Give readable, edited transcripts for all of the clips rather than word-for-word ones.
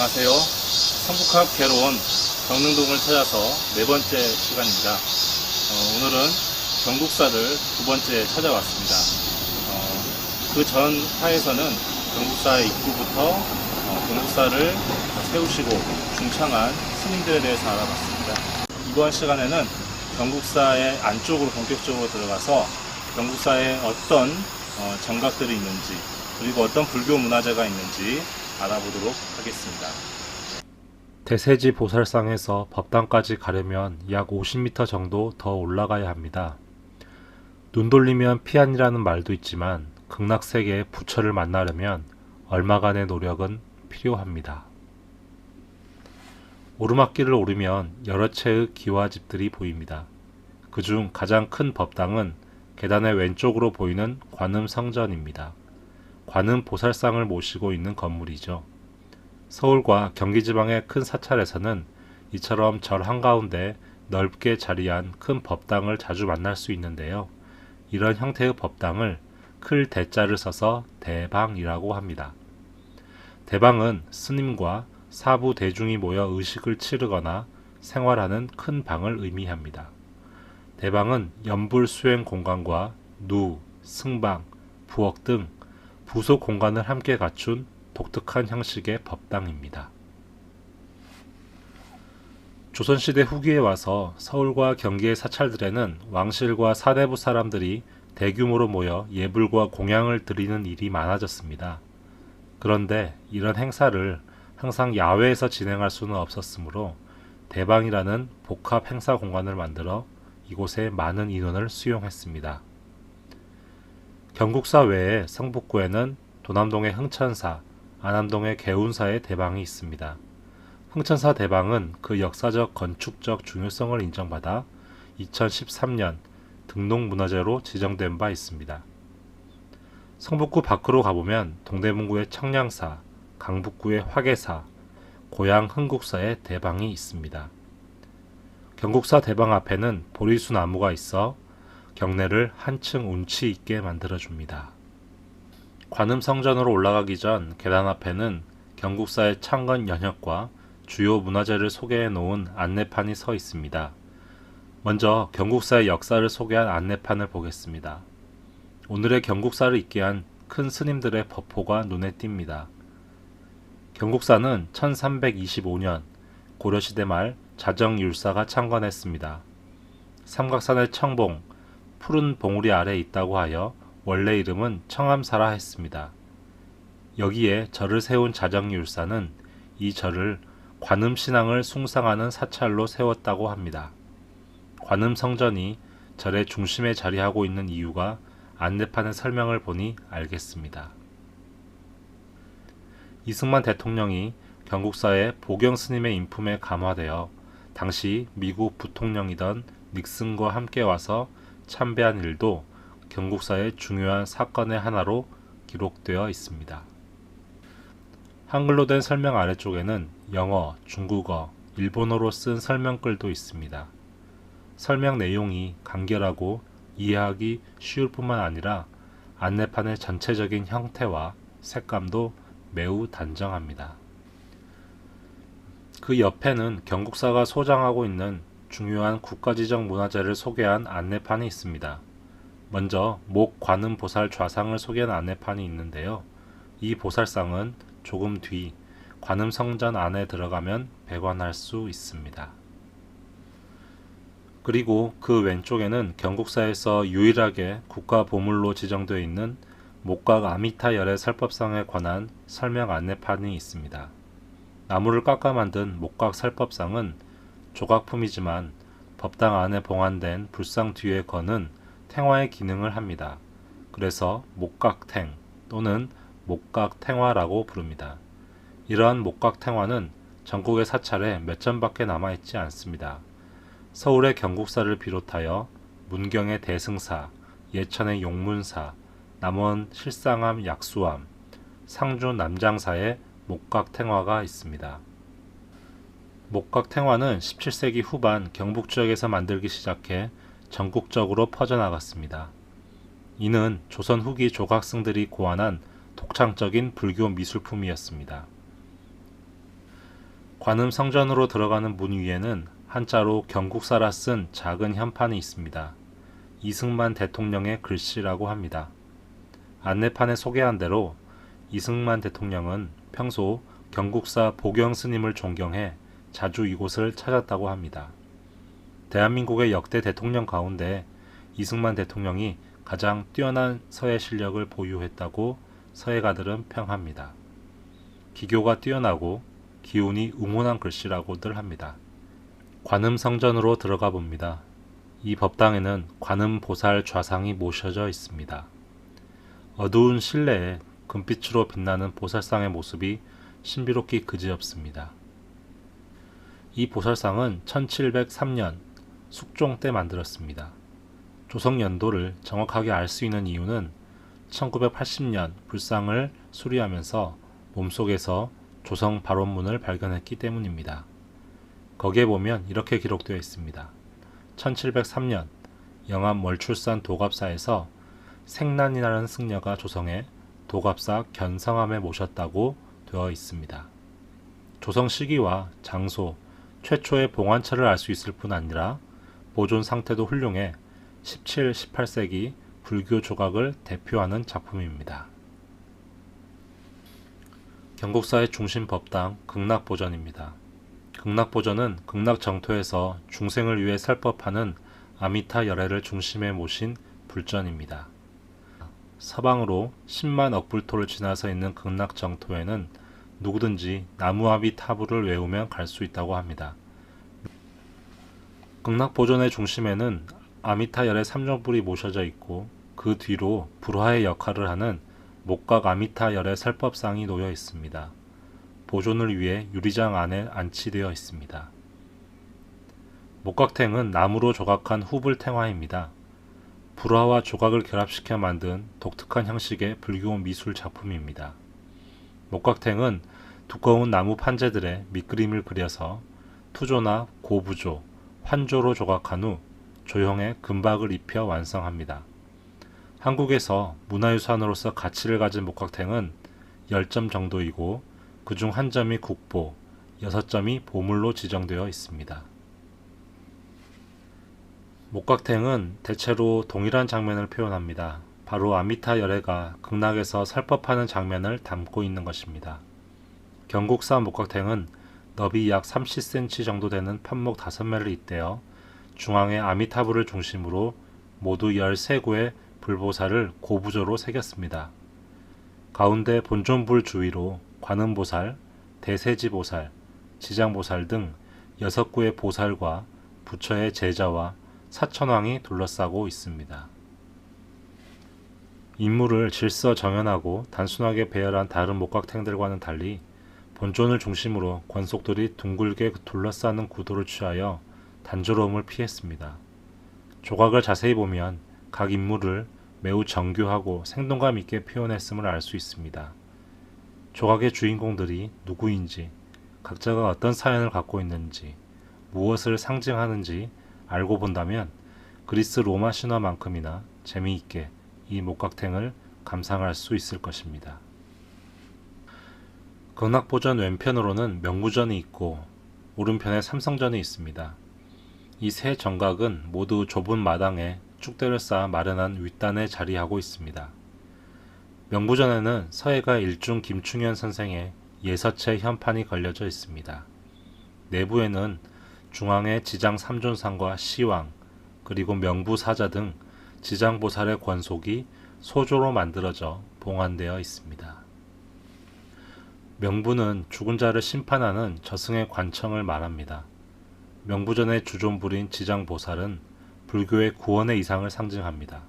안녕하세요. 성북학 개론 경릉동을 찾아서 네 번째 시간입니다. 오늘은 경국사를 두 번째 찾아왔습니다. 그 전 화에서는 경국사의 입구부터 경국사를 세우시고 중창한 스님들에 대해서 알아봤습니다. 이번 시간에는 경국사의 안쪽으로 본격적으로 들어가서 경국사에 어떤 정각들이 있는지, 그리고 어떤 불교 문화재가 있는지 알아보도록 하겠습니다. 대세지 보살상에서 법당까지 가려면 약 50m 정도 더 올라가야 합니다. 눈 돌리면 피안이라는 말도 있지만 극락세계의 부처를 만나려면 얼마간의 노력은 필요합니다. 오르막길을 오르면 여러 채의 기와집들이 보입니다. 그중 가장 큰 법당은 계단의 왼쪽으로 보이는 관음성전입니다. 관음 보살상을 모시고 있는 건물이죠. 서울과 경기지방의 큰 사찰에서는 이처럼 절 한가운데 넓게 자리한 큰 법당을 자주 만날 수 있는데요. 이런 형태의 법당을 클 대자를 써서 대방이라고 합니다. 대방은 스님과 사부 대중이 모여 의식을 치르거나 생활하는 큰 방을 의미합니다. 대방은 연불 수행 공간과 누, 승방, 부엌 등 부속 공간을 함께 갖춘 독특한 형식의 법당입니다. 조선시대 후기에 와서 서울과 경기의 사찰들에는 왕실과 사대부 사람들이 대규모로 모여 예불과 공양을 드리는 일이 많아졌습니다. 그런데 이런 행사를 항상 야외에서 진행할 수는 없었으므로 대방이라는 복합 행사 공간을 만들어 이곳에 많은 인원을 수용했습니다. 경국사 외에 성북구에는 도남동의 흥천사, 안암동의 개운사의 대방이 있습니다. 흥천사 대방은 그 역사적 건축적 중요성을 인정받아 2013년 등록문화재로 지정된 바 있습니다. 성북구 밖으로 가보면 동대문구의 청량사, 강북구의 화계사, 고양 흥국사의 대방이 있습니다. 경국사 대방 앞에는 보리수 나무가 있어 경내를 한층 운치 있게 만들어줍니다. 관음성전으로 올라가기 전 계단 앞에는 경국사의 창건 연혁과 주요 문화재를 소개해 놓은 안내판이 서 있습니다. 먼저 경국사의 역사를 소개한 안내판을 보겠습니다. 오늘의 경국사를 있게 한 큰 스님들의 법호가 눈에 띕니다. 경국사는 1325년 고려시대 말 자정율사가 창건했습니다. 삼각산의 청봉, 푸른 봉우리 아래 있다고 하여 원래 이름은 청암사라 했습니다. 여기에 절을 세운 자정율사는 이 절을 관음신앙을 숭상하는 사찰로 세웠다고 합니다. 관음성전이 절의 중심에 자리하고 있는 이유가 안내판의 설명을 보니 알겠습니다. 이승만 대통령이 경국사의 보경 스님의 인품에 감화되어 당시 미국 부통령이던 닉슨과 함께 와서 참배한 일도 경국사의 중요한 사건의 하나로 기록되어 있습니다. 한글로 된 설명 아래쪽에는 영어, 중국어, 일본어로 쓴 설명글도 있습니다. 설명 내용이 간결하고 이해하기 쉬울 뿐만 아니라 안내판의 전체적인 형태와 색감도 매우 단정합니다. 그 옆에는 경국사가 소장하고 있는 중요한 국가지정 문화재를 소개한 안내판이 있습니다. 먼저 목관음 보살 좌상을 소개한 안내판이 있는데요. 이 보살상은 조금 뒤 관음성전 안에 들어가면 배관할 수 있습니다. 그리고 그 왼쪽에는 경국사에서 유일하게 국가보물로 지정되어 있는 목각 아미타 열의 설법상에 관한 설명 안내판이 있습니다. 나무를 깎아 만든 목각 설법상은 조각품이지만 법당 안에 봉안된 불상 뒤에 거는 탱화의 기능을 합니다. 그래서 목각탱 또는 목각탱화라고 부릅니다. 이러한 목각탱화는 전국의 사찰에 몇 점밖에 남아있지 않습니다. 서울의 경국사를 비롯하여 문경의 대승사, 예천의 용문사, 남원 실상암 약수암, 상주 남장사에 목각탱화가 있습니다. 목각탱화는 17세기 후반 경북 지역에서 만들기 시작해 전국적으로 퍼져나갔습니다. 이는 조선 후기 조각승들이 고안한 독창적인 불교 미술품이었습니다. 관음 성전으로 들어가는 문 위에는 한자로 경국사라 쓴 작은 현판이 있습니다. 이승만 대통령의 글씨라고 합니다. 안내판에 소개한 대로 이승만 대통령은 평소 경국사 보경 스님을 존경해 자주 이곳을 찾았다고 합니다. 대한민국의 역대 대통령 가운데 이승만 대통령이 가장 뛰어난 서예 실력을 보유했다고 서예가들은 평합니다. 기교가 뛰어나고 기운이 응원한 글씨라고들 합니다. 관음 성전으로 들어가 봅니다. 이 법당에는 관음 보살 좌상이 모셔져 있습니다. 어두운 실내에 금빛으로 빛나는 보살상의 모습이 신비롭기 그지없습니다. 이 보살상은 1703년 숙종 때 만들었습니다. 조성 연도를 정확하게 알 수 있는 이유는 1980년 불상을 수리하면서 몸속에서 조성 발원문을 발견했기 때문입니다. 거기에 보면 이렇게 기록되어 있습니다. 1703년 영암 월출산 도갑사에서 생난이라는 승려가 조성해 도갑사 견성암에 모셨다고 되어 있습니다. 조성 시기와 장소, 최초의 봉안처를 알 수 있을 뿐 아니라 보존 상태도 훌륭해 17, 18세기 불교 조각을 대표하는 작품입니다. 경국사의 중심 법당 극락보전입니다. 극락보전은 극락정토에서 중생을 위해 설법하는 아미타 열애를 중심에 모신 불전입니다. 서방으로 10만 억불토를 지나서 있는 극락정토에는 누구든지 나무아비 타부를 외우면 갈 수 있다고 합니다. 극락보전의 중심에는 아미타 열애 3종불이 모셔져 있고 그 뒤로 불화의 역할을 하는 목각 아미타 열애 설법상이 놓여 있습니다. 보존을 위해 유리장 안에 안치되어 있습니다. 목각탱은 나무로 조각한 후불탱화입니다. 불화와 조각을 결합시켜 만든 독특한 형식의 불교 미술 작품입니다. 목각탱은 두꺼운 나무 판재들의 밑그림을 그려서 투조나 고부조, 환조로 조각한 후 조형에 금박을 입혀 완성합니다. 한국에서 문화유산으로서 가치를 가진 목각탱은 10점 정도이고 그중 1점이 국보, 6점이 보물로 지정되어 있습니다. 목각탱은 대체로 동일한 장면을 표현합니다. 바로 아미타 열애가 극락에서 설법하는 장면을 담고 있는 것입니다. 경국사 목각탱은 너비 약 30cm 정도 되는 편목 5매를 잇대어 중앙에 아미타불을 중심으로 모두 13구의 불보살을 고부조로 새겼습니다. 가운데 본존불 주위로 관음보살, 대세지보살, 지장보살 등 6구의 보살과 부처의 제자와 사천왕이 둘러싸고 있습니다. 인물을 질서 정연하고 단순하게 배열한 다른 목각탱들과는 달리 본존을 중심으로 권속들이 둥글게 둘러싸는 구도를 취하여 단조로움을 피했습니다. 조각을 자세히 보면 각 인물을 매우 정교하고 생동감 있게 표현했음을 알 수 있습니다. 조각의 주인공들이 누구인지, 각자가 어떤 사연을 갖고 있는지, 무엇을 상징하는지 알고 본다면 그리스 로마 신화만큼이나 재미있게 이 목각탱을 감상할 수 있을 것입니다. 극락보전 왼편으로는 명구전이 있고 오른편에 삼성전이 있습니다. 이 세 정각은 모두 좁은 마당에 축대를 쌓아 마련한 윗단에 자리하고 있습니다. 명부전에는 서예가 일중 김충현 선생의 예서체 현판이 걸려져 있습니다. 내부에는 중앙에 지장 삼존상과 시왕, 그리고 명부사자 등 지장보살의 권속이 소조로 만들어져 봉안되어 있습니다. 명부는 죽은 자를 심판하는 저승의 관청을 말합니다. 명부전의 주존불인 지장보살은 불교의 구원의 이상을 상징합니다.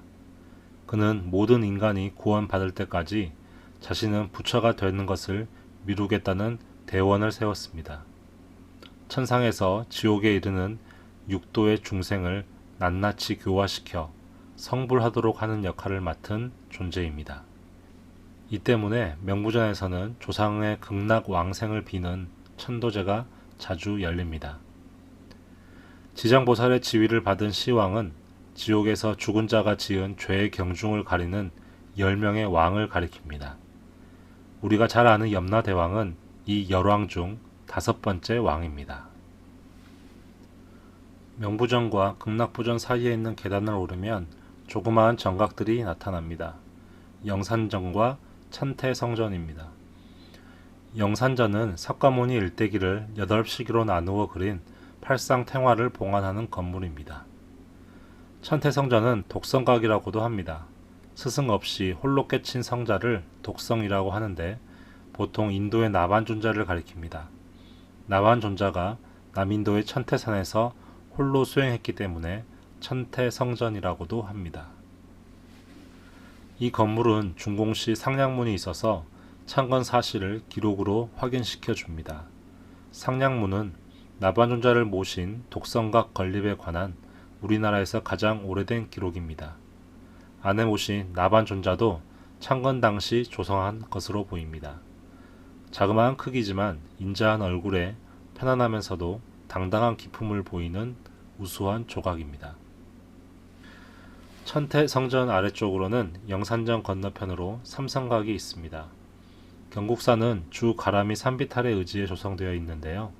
그는 모든 인간이 구원받을 때까지 자신은 부처가 되는 것을 미루겠다는 대원을 세웠습니다. 천상에서 지옥에 이르는 육도의 중생을 낱낱이 교화시켜 성불하도록 하는 역할을 맡은 존재입니다. 이 때문에 명부전에서는 조상의 극락 왕생을 비는 천도제가 자주 열립니다. 지장보살의 지위를 받은 시왕은 지옥에서 죽은 자가 지은 죄의 경중을 가리는 10명의 왕을 가리킵니다. 우리가 잘 아는 염라대왕은 이 열왕 중 5번째 왕입니다. 명부전과 극락부전 사이에 있는 계단을 오르면 조그마한 정각들이 나타납니다. 영산전과 천태성전입니다. 영산전은 석가모니 일대기를 8시기로 나누어 그린 팔상탱화를 봉안하는 건물입니다. 천태성전은 독성각이라고도 합니다. 스승 없이 홀로 깨친 성자를 독성이라고 하는데 보통 인도의 나반존자를 가리킵니다. 나반존자가 남인도의 천태산에서 홀로 수행했기 때문에 천태성전이라고도 합니다. 이 건물은 준공시 상량문이 있어서 창건 사실을 기록으로 확인시켜 줍니다. 상량문은 나반존자를 모신 독성각 건립에 관한 우리나라에서 가장 오래된 기록입니다. 안에 모신 나반존자도 창건 당시 조성한 것으로 보입니다. 자그마한 크기지만 인자한 얼굴에 편안하면서도 당당한 기품을 보이는 우수한 조각입니다. 천태성전 아래쪽으로는 영산전 건너편으로 삼성각이 있습니다. 경국사는 주 가람이 산비탈에 의지해 조성되어 있는데요.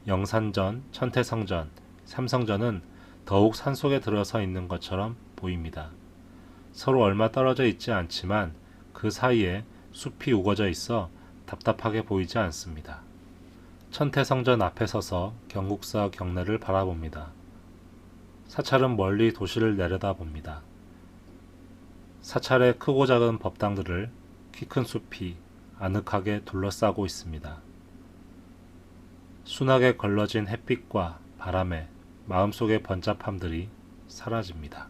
영산전, 천태성전, 삼성전은 더욱 산속에 들어서 있는 것처럼 보입니다. 서로 얼마 떨어져 있지 않지만 그 사이에 숲이 우거져 있어 답답하게 보이지 않습니다. 천태성전 앞에 서서 경국사 경내를 바라봅니다. 사찰은 멀리 도시를 내려다봅니다. 사찰의 크고 작은 법당들을 키 큰 숲이 아늑하게 둘러싸고 있습니다. 순하게 걸러진 햇빛과 바람에 마음속의 번잡함들이 사라집니다.